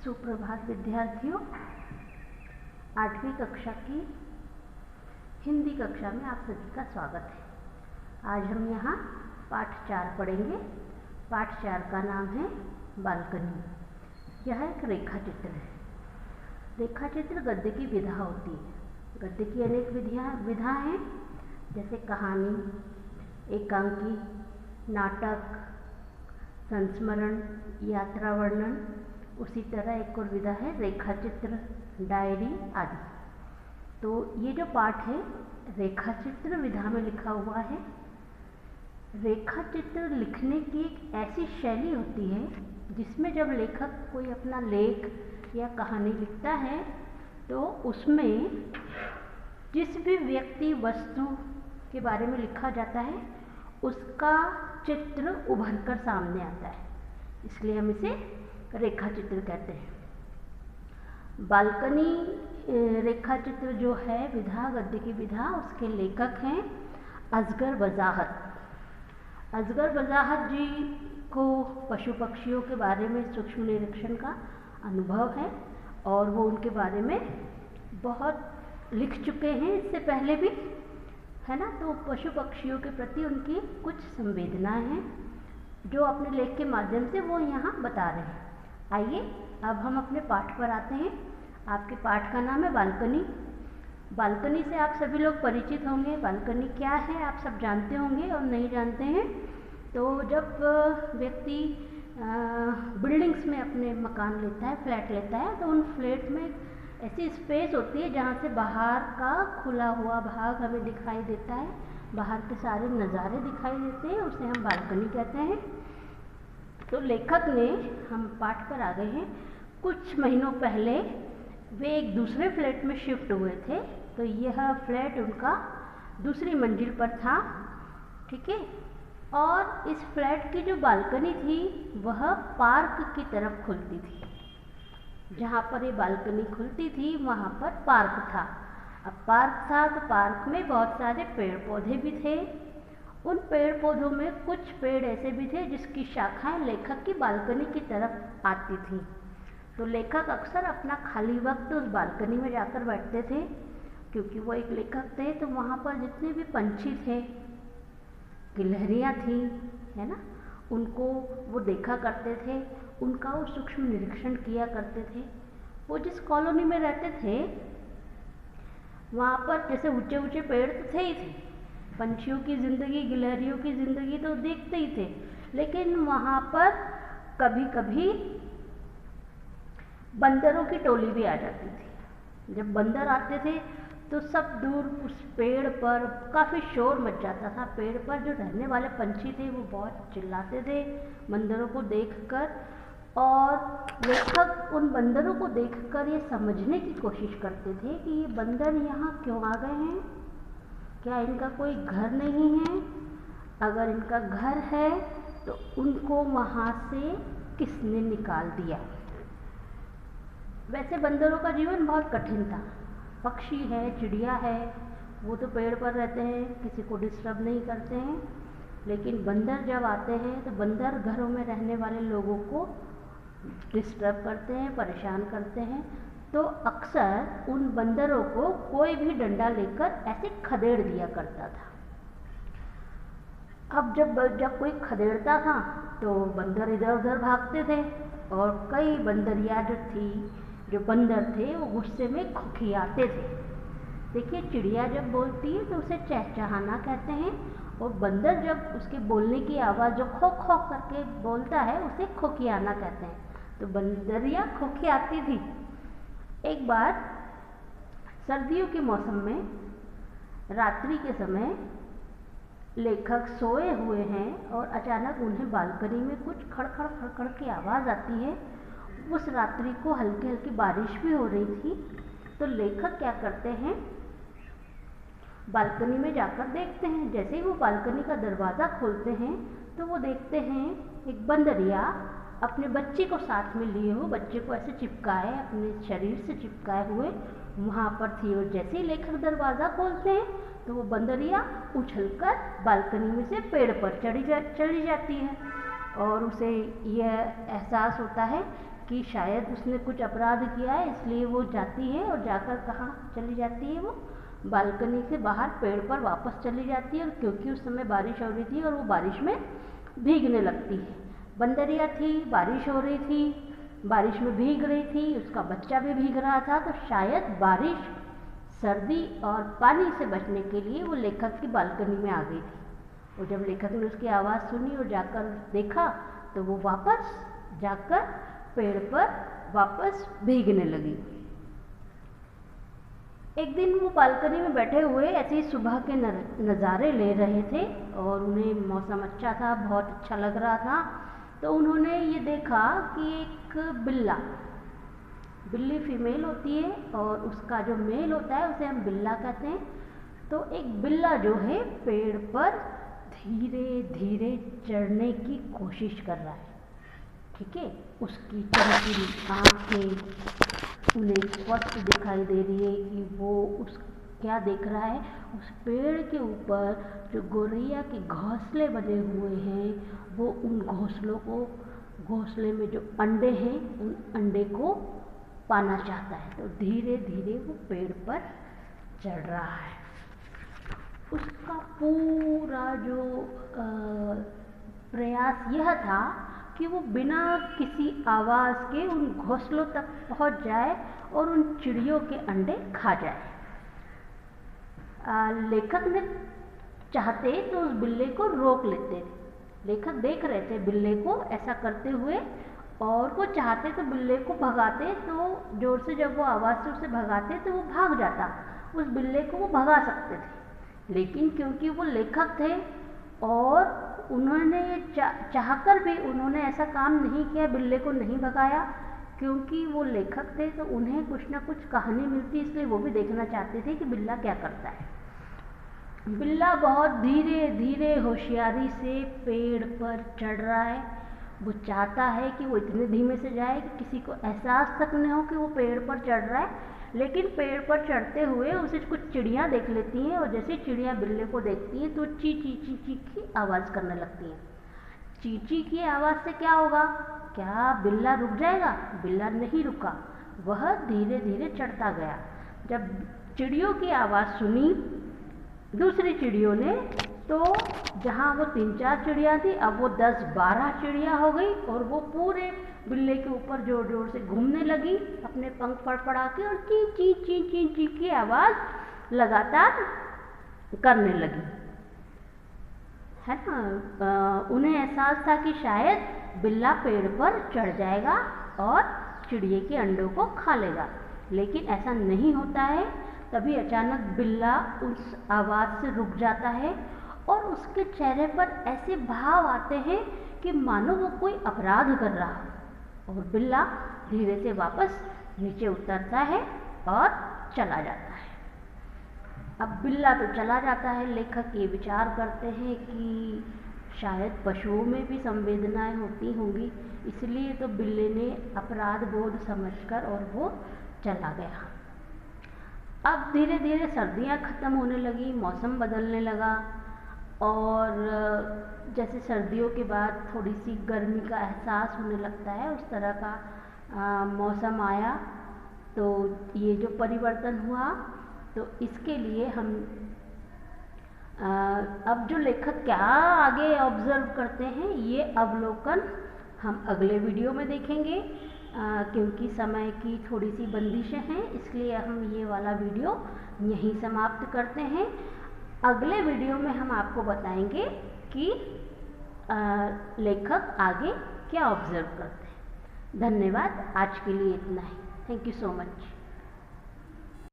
सुप्रभात विद्यार्थियों, 8वीं कक्षा की हिंदी कक्षा में आप सभी का स्वागत है। आज हम यहाँ पाठ 4 पढ़ेंगे। पाठ 4 का नाम है बालकनी। यह एक रेखा चित्र है। रेखा चित्र गद्य की विधा होती है। गद्य की अनेक विधा हैं, जैसे कहानी, एकांकी, नाटक, संस्मरण, यात्रा वर्णन। उसी तरह एक और विधा है रेखा चित्र, डायरी आदि। तो ये जो पाठ है रेखा चित्र विधा में लिखा हुआ है। रेखा चित्र लिखने की एक ऐसी शैली होती है जिसमें जब लेखक कोई अपना लेख या कहानी लिखता है तो उसमें जिस भी व्यक्ति वस्तु के बारे में लिखा जाता है उसका चित्र उभर कर सामने आता है, इसलिए हम इसे रेखा चित्र कहते हैं। बालकनी रेखा चित्र जो है विधा, गद्य की विधा, उसके लेखक हैं असगर वजाहत। असगर वजाहत जी को पशु पक्षियों के बारे में सूक्ष्म निरीक्षण का अनुभव है और वो उनके बारे में बहुत लिख चुके हैं इससे पहले भी, है ना। तो पशु पक्षियों के प्रति उनकी कुछ संवेदनाएं हैं जो अपने लेख के माध्यम से वो यहाँ बता रहे हैं। आइए अब हम अपने पाठ पर आते हैं। आपके पाठ का नाम है बालकनी। बालकनी से आप सभी लोग परिचित होंगे। बालकनी क्या है आप सब जानते होंगे, और नहीं जानते हैं तो जब व्यक्ति बिल्डिंग्स में अपने मकान लेता है, फ्लैट लेता है, तो उन फ्लैट में ऐसी स्पेस होती है जहाँ से बाहर का खुला हुआ भाग हमें दिखाई देता है, बाहर के सारे नज़ारे दिखाई देते हैं, उसे हम बालकनी कहते हैं। तो लेखक ने, हम पाठ पर आ गए हैं, कुछ महीनों पहले वे एक दूसरे फ्लैट में शिफ्ट हुए थे। तो यह फ्लैट उनका दूसरी मंजिल पर था, ठीक है। और इस फ्लैट की जो बालकनी थी वह पार्क की तरफ खुलती थी। जहाँ पर ये बालकनी खुलती थी वहाँ पर पार्क था। अब पार्क था तो पार्क में बहुत सारे पेड़ पौधे भी थे। उन पेड़ पौधों में कुछ पेड़ ऐसे भी थे जिसकी शाखाएं लेखक की बालकनी की तरफ आती थी। तो लेखक अक्सर अपना खाली वक्त उस बालकनी में जाकर बैठते थे, क्योंकि वो एक लेखक थे। तो वहाँ पर जितने भी पंछी थे, गिलहरियाँ थी, है ना, उनको वो देखा करते थे, उनका वो सूक्ष्म निरीक्षण किया करते थे। वो जिस कॉलोनी में रहते थे वहाँ पर जैसे ऊंचे ऊंचे पेड़ तो थे ही थे, पंछियों की ज़िंदगी, गिलहरियों की ज़िंदगी तो देखते ही थे, लेकिन वहाँ पर कभी कभी बंदरों की टोली भी आ जाती थी। जब बंदर आते थे तो सब दूर उस पेड़ पर काफ़ी शोर मच जाता था। पेड़ पर जो रहने वाले पंछी थे वो बहुत चिल्लाते थे बंदरों को देखकर, और लेखक उन बंदरों को देखकर ये समझने की कोशिश करते थे कि ये बंदर यहाँ क्यों आ गए हैं, क्या इनका कोई घर नहीं है? अगर इनका घर है तो उनको वहाँ से किसने निकाल दिया? वैसे बंदरों का जीवन बहुत कठिन था। पक्षी है, चिड़िया है, वो तो पेड़ पर रहते हैं, किसी को डिस्टर्ब नहीं करते हैं, लेकिन बंदर जब आते हैं तो बंदर घरों में रहने वाले लोगों को डिस्टर्ब करते हैं, परेशान करते हैं। तो अक्सर उन बंदरों को कोई भी डंडा लेकर ऐसे खदेड़ दिया करता था। अब जब कोई खदेड़ता था तो बंदर इधर उधर भागते थे, और कई बंदरियाँ जो बंदर थे वो गुस्से में खुखियाते थे। देखिए, चिड़िया जब बोलती है तो उसे चहचहाना कहते हैं, और बंदर जब उसके बोलने की आवाज़ जो खो खो करके बोलता है उसे खुखियाना कहते हैं। तो बंदरियाँ खुखियाती थी। एक बार सर्दियों के मौसम में रात्रि के समय लेखक सोए हुए हैं और अचानक उन्हें बालकनी में कुछ खड़खड़ खड़खड़ की आवाज़ आती है। उस रात्रि को हल्की हल्की बारिश भी हो रही थी। तो लेखक क्या करते हैं, बालकनी में जाकर देखते हैं। जैसे ही वो बालकनी का दरवाज़ा खोलते हैं तो वो देखते हैं एक बंदरिया अपने बच्चे को साथ में लिए हो, बच्चे को ऐसे चिपकाए, अपने शरीर से चिपकाए हुए वहाँ पर थी। और जैसे ही लेखक दरवाज़ा खोलते हैं तो वो बंदरिया उछलकर बालकनी में से पेड़ पर चली जाती है, और उसे यह एहसास होता है कि शायद उसने कुछ अपराध किया है, इसलिए वो जाती है और जाकर कहाँ चली जाती है, वो बालकनी से बाहर पेड़ पर वापस चली जाती है। और क्योंकि उस समय बारिश हो रही थी और वो बारिश में भीगने लगती है। बंदरिया थी, बारिश हो रही थी, बारिश में भीग रही थी, उसका बच्चा भी भीग रहा था, तो शायद बारिश, सर्दी और पानी से बचने के लिए वो लेखक की बालकनी में आ गई थी। और जब लेखक ने उसकी आवाज़ सुनी और जाकर देखा तो वो वापस जाकर पेड़ पर वापस भीगने लगी। एक दिन वो बालकनी में बैठे हुए ऐसे ही सुबह के नज़ारे ले रहे थे और उन्हें मौसम अच्छा था, बहुत अच्छा लग रहा था। तो उन्होंने ये देखा कि एक बिल्ली फीमेल होती है और उसका जो मेल होता है उसे हम बिल्ला कहते हैं। तो एक बिल्ला जो है पेड़ पर धीरे धीरे चढ़ने की कोशिश कर रहा है। ठीक है, उसकी चमकीली आँखें उन्हें स्पष्ट दिखाई दे रही है कि वो उस क्या देख रहा है। उस पेड़ के ऊपर जो गौरैया के घोंसले बने हुए हैं, वो उन घोंसलों को, घोंसले में जो अंडे हैं उन अंडे को पाना चाहता है। तो धीरे धीरे वो पेड़ पर चढ़ रहा है। उसका पूरा जो प्रयास यह था कि वो बिना किसी आवाज़ के उन घोंसलों तक पहुंच जाए और उन चिड़ियों के अंडे खा जाए। लेखक ने चाहते तो उस बिल्ले को रोक लेते थे। लेखक देख रहे थे बिल्ले को ऐसा करते हुए और वो चाहते तो बिल्ले को भगाते, तो जोर से जब वो आवाज़ से उसे भगाते तो वो भाग जाता, उस बिल्ले को वो भगा सकते थे। लेकिन क्योंकि वो लेखक थे और उन्होंने चाहकर भी उन्होंने ऐसा काम नहीं किया, बिल्ले को नहीं भगाया, क्योंकि वो लेखक थे तो उन्हें कुछ ना कुछ कहानी मिलती, इसलिए वो भी देखना चाहते थे कि बिल्ला क्या करता है। बिल्ला बहुत धीरे धीरे होशियारी से पेड़ पर चढ़ रहा है। वो चाहता है कि वो इतने धीमे से जाए कि किसी को एहसास तक न हो कि वो पेड़ पर चढ़ रहा है। लेकिन पेड़ पर चढ़ते हुए उसे कुछ चिड़ियाँ देख लेती हैं और जैसे चिड़ियाँ बिल्ले को देखती हैं तो ची ची ची ची की आवाज़ करने लगती हैं। ची ची की आवाज़ से क्या होगा? क्या बिल्ला रुक जाएगा? बिल्ला नहीं रुका, वह धीरे धीरे चढ़ता गया। जब चिड़ियों की आवाज़ सुनी दूसरी चिड़ियों ने, तो जहाँ वो 3-4 चिड़िया थी अब वो 10-12 चिड़िया हो गई और वो पूरे बिल्ले के ऊपर जोर जोर से घूमने लगी, अपने पंख फड़फड़ा के और ची ची ची ची ची की आवाज़ लगातार करने लगी, है ना। उन्हें एहसास था कि शायद बिल्ला पेड़ पर चढ़ जाएगा और चिड़िए के अंडों को खा लेगा, लेकिन ऐसा नहीं होता है। तभी अचानक बिल्ला उस आवाज़ से रुक जाता है और उसके चेहरे पर ऐसे भाव आते हैं कि मानो वो कोई अपराध कर रहा हो, और बिल्ला धीरे से वापस नीचे उतरता है और चला जाता है। अब बिल्ला तो चला जाता है, लेखक ये विचार करते हैं कि शायद पशुओं में भी संवेदनाएं होती होंगी, इसलिए तो बिल्ले ने अपराध बोध समझकर और वो चला गया। अब धीरे धीरे सर्दियाँ ख़त्म होने लगी, मौसम बदलने लगा और जैसे सर्दियों के बाद थोड़ी सी गर्मी का एहसास होने लगता है, उस तरह का मौसम आया। तो ये जो परिवर्तन हुआ, तो इसके लिए हम अब जो लेखक क्या आगे ऑब्जर्व करते हैं, ये अवलोकन हम अगले वीडियो में देखेंगे। क्योंकि समय की थोड़ी सी बंदिशें हैं, इसलिए हम ये वाला वीडियो यहीं समाप्त करते हैं। अगले वीडियो में हम आपको बताएंगे कि लेखक आगे क्या ऑब्जर्व करते हैं। धन्यवाद, आज के लिए इतना ही। Thank you so much.